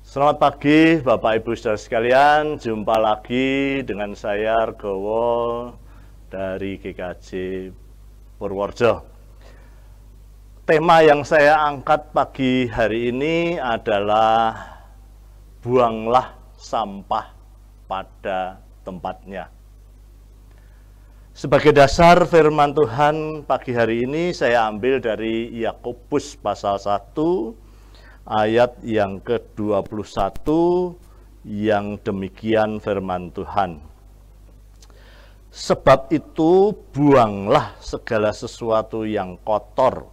Selamat pagi Bapak Ibu Saudara sekalian, jumpa lagi dengan saya Argowo dari GKJ Purworejo. Tema yang saya angkat pagi hari ini adalah buanglah sampah pada tempatnya. Sebagai dasar firman Tuhan pagi hari ini saya ambil dari Yakobus pasal 1 ayat yang ke-21 yang demikian firman Tuhan. Sebab itu buanglah segala sesuatu yang kotor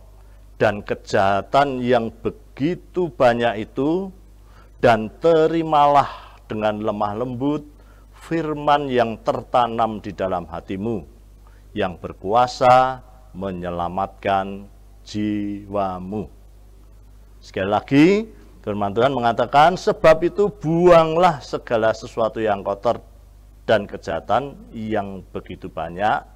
dan kejahatan yang begitu banyak itu, dan terimalah dengan lemah lembut firman yang tertanam di dalam hatimu, yang berkuasa menyelamatkan jiwamu. Sekali lagi, firman Tuhan mengatakan, sebab itu buanglah segala sesuatu yang kotor dan kejahatan yang begitu banyak,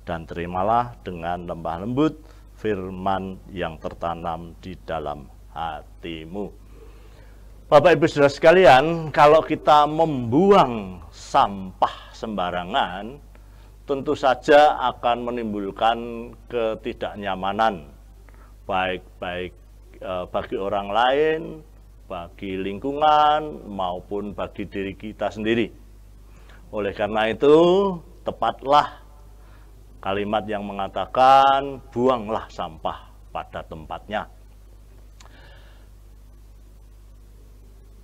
dan terimalah dengan lemah lembut firman yang tertanam di dalam hatimu. Bapak Ibu Saudara sekalian, kalau kita membuang sampah sembarangan, tentu saja akan menimbulkan ketidaknyamanan, baik bagi orang lain, bagi lingkungan, maupun bagi diri kita sendiri. Oleh karena itu, tepatlah kalimat yang mengatakan, buanglah sampah pada tempatnya.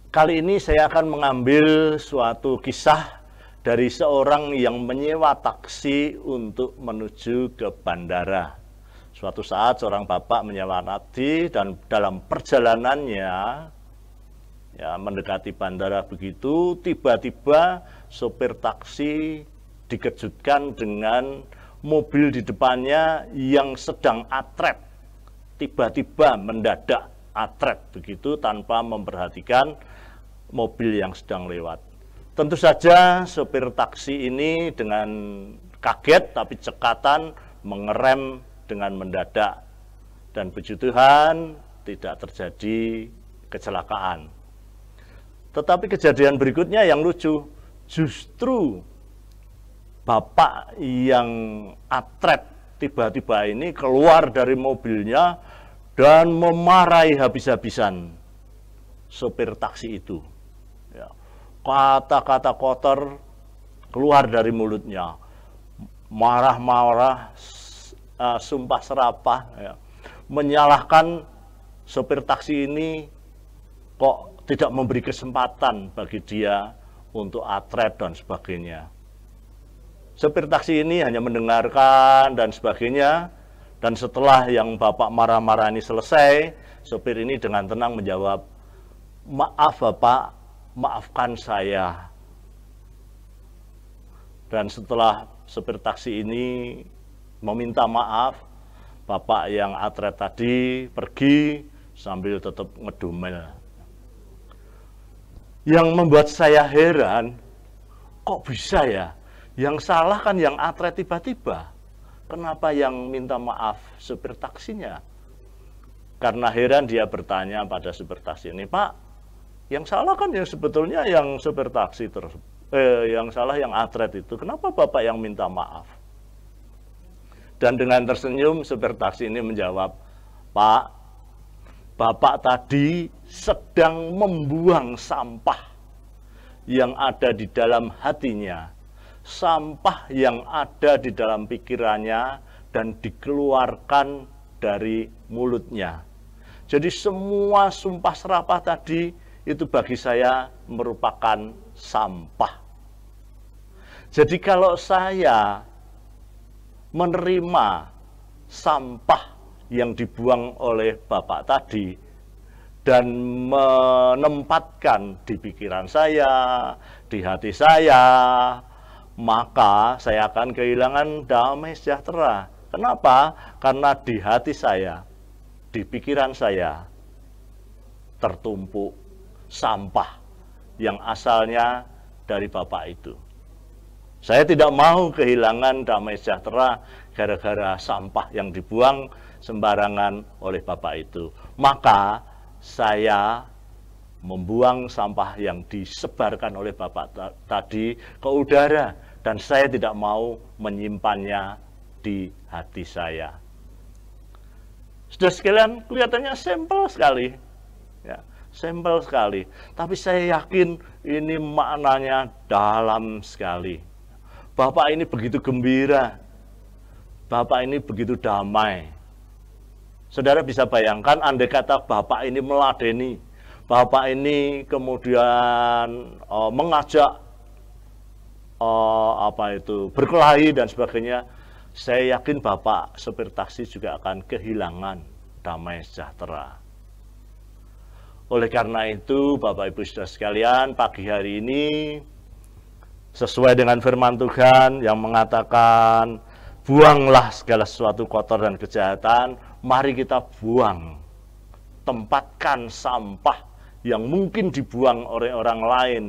Kali ini saya akan mengambil suatu kisah dari seorang yang menyewa taksi untuk menuju ke bandara. Suatu saat seorang bapak menyewa taksi dan dalam perjalanannya mendekati bandara begitu, tiba-tiba sopir taksi dikejutkan dengan mobil di depannya yang sedang atret. Tiba-tiba mendadak atret begitu tanpa memperhatikan mobil yang sedang lewat. Tentu saja sopir taksi ini dengan kaget tapi cekatan mengerem dengan mendadak, dan puji Tuhan tidak terjadi kecelakaan. Tetapi kejadian berikutnya yang lucu, justru bapak yang atret tiba-tiba ini keluar dari mobilnya dan memarahi habis-habisan sopir taksi itu. Kata-kata kotor keluar dari mulutnya, marah-marah, sumpah serapah, menyalahkan sopir taksi ini kok tidak memberi kesempatan bagi dia untuk atret dan sebagainya. Sopir taksi ini hanya mendengarkan dan sebagainya, dan setelah yang bapak marah-marah ini selesai, sopir ini dengan tenang menjawab, maaf bapak, maafkan saya. Dan setelah sopir taksi ini meminta maaf, bapak yang atret tadi pergi sambil tetap ngedumel. Yang membuat saya heran, kok bisa ya? Yang salah kan yang atret tiba-tiba. Kenapa yang minta maaf sopir taksinya? Karena heran dia bertanya pada sopir taksi ini, Pak, yang salah kan yang sebetulnya yang sopir taksi yang salah yang atret itu. Kenapa bapak yang minta maaf? Dan dengan tersenyum sopir taksi ini menjawab, Pak, bapak tadi sedang membuang sampah yang ada di dalam hatinya, sampah yang ada di dalam pikirannya dan dikeluarkan dari mulutnya. Jadi semua sumpah serapah tadi itu bagi saya merupakan sampah. Jadi kalau saya menerima sampah yang dibuang oleh bapak tadi dan menempatkan di pikiran saya, di hati saya, maka saya akan kehilangan damai sejahtera. Kenapa? Karena di hati saya, di pikiran saya tertumpuk sampah yang asalnya dari bapak itu. Saya tidak mau kehilangan damai sejahtera gara-gara sampah yang dibuang sembarangan oleh bapak itu. Maka saya membuang sampah yang disebarkan oleh Bapak tadi ke udara, dan saya tidak mau menyimpannya di hati saya. Sudah sekalian, kelihatannya simpel sekali, ya, simpel sekali. Tapi saya yakin ini maknanya dalam sekali. Bapak ini begitu gembira, Bapak ini begitu damai. Saudara bisa bayangkan, andai kata Bapak ini meladeni, Bapak ini kemudian mengajak berkelahi dan sebagainya, saya yakin Bapak sopir taksi juga akan kehilangan damai sejahtera. Oleh karena itu, Bapak Ibu Saudara sekalian, pagi hari ini sesuai dengan firman Tuhan yang mengatakan, buanglah segala sesuatu kotor dan kejahatan, mari kita buang. Tempatkan sampah yang mungkin dibuang oleh orang lain,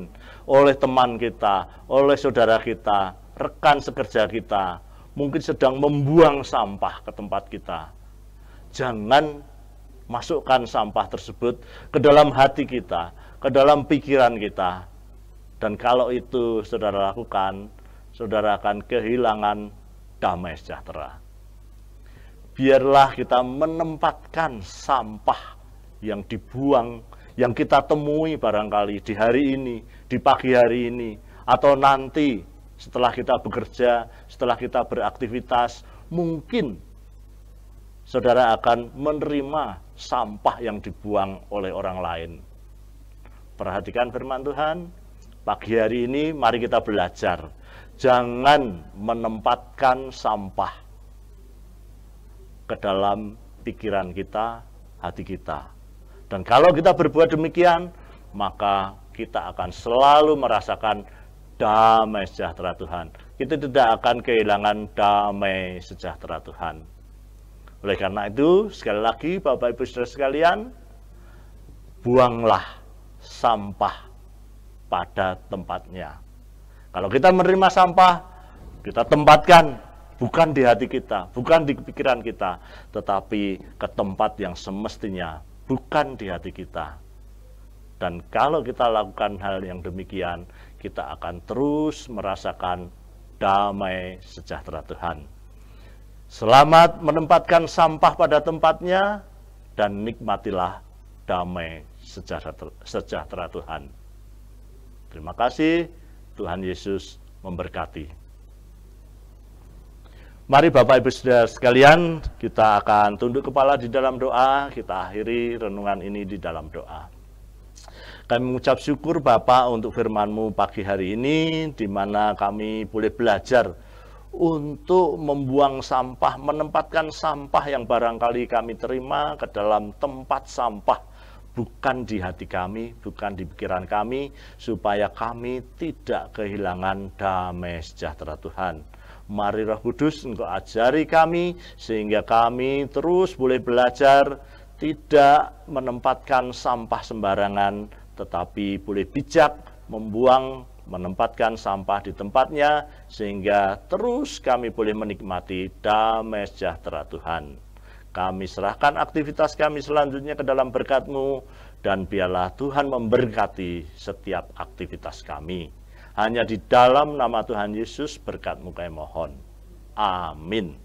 oleh teman kita, oleh saudara kita, rekan sekerja kita, mungkin sedang membuang sampah ke tempat kita. Jangan masukkan sampah tersebut ke dalam hati kita, ke dalam pikiran kita. Dan kalau itu saudara lakukan, saudara akan kehilangan damai sejahtera. Biarlah kita menempatkan sampah yang dibuang, yang kita temui barangkali di hari ini, di pagi hari ini, atau nanti setelah kita bekerja, setelah kita beraktivitas, mungkin saudara akan menerima sampah yang dibuang oleh orang lain. Perhatikan firman Tuhan, pagi hari ini mari kita belajar, jangan menempatkan sampah ke dalam pikiran kita, hati kita. Dan kalau kita berbuat demikian, maka kita akan selalu merasakan damai sejahtera Tuhan. Kita tidak akan kehilangan damai sejahtera Tuhan. Oleh karena itu, sekali lagi Bapak Ibu Saudara sekalian, buanglah sampah pada tempatnya. Kalau kita menerima sampah, kita tempatkan bukan di hati kita, bukan di pikiran kita, tetapi ke tempat yang semestinya, bukan di hati kita. Dan kalau kita lakukan hal yang demikian, kita akan terus merasakan damai sejahtera Tuhan. Selamat menempatkan sampah pada tempatnya, dan nikmatilah damai sejahtera Tuhan. Terima kasih, Tuhan Yesus memberkati. Mari Bapak Ibu Saudara sekalian, kita akan tunduk kepala di dalam doa, kita akhiri renungan ini di dalam doa. Kami mengucap syukur Bapak untuk firman-Mu pagi hari ini, di mana kami boleh belajar untuk membuang sampah, menempatkan sampah yang barangkali kami terima ke dalam tempat sampah, bukan di hati kami, bukan di pikiran kami, supaya kami tidak kehilangan damai sejahtera Tuhan. Mari Roh Kudus Engkau ajari kami, sehingga kami terus boleh belajar, tidak menempatkan sampah sembarangan, tetapi boleh bijak membuang, menempatkan sampah di tempatnya, sehingga terus kami boleh menikmati damai sejahtera Tuhan. Kami serahkan aktivitas kami selanjutnya ke dalam berkat-Mu, dan biarlah Tuhan memberkati setiap aktivitas kami. Hanya di dalam nama Tuhan Yesus berkat-Mu kami mohon. Amin.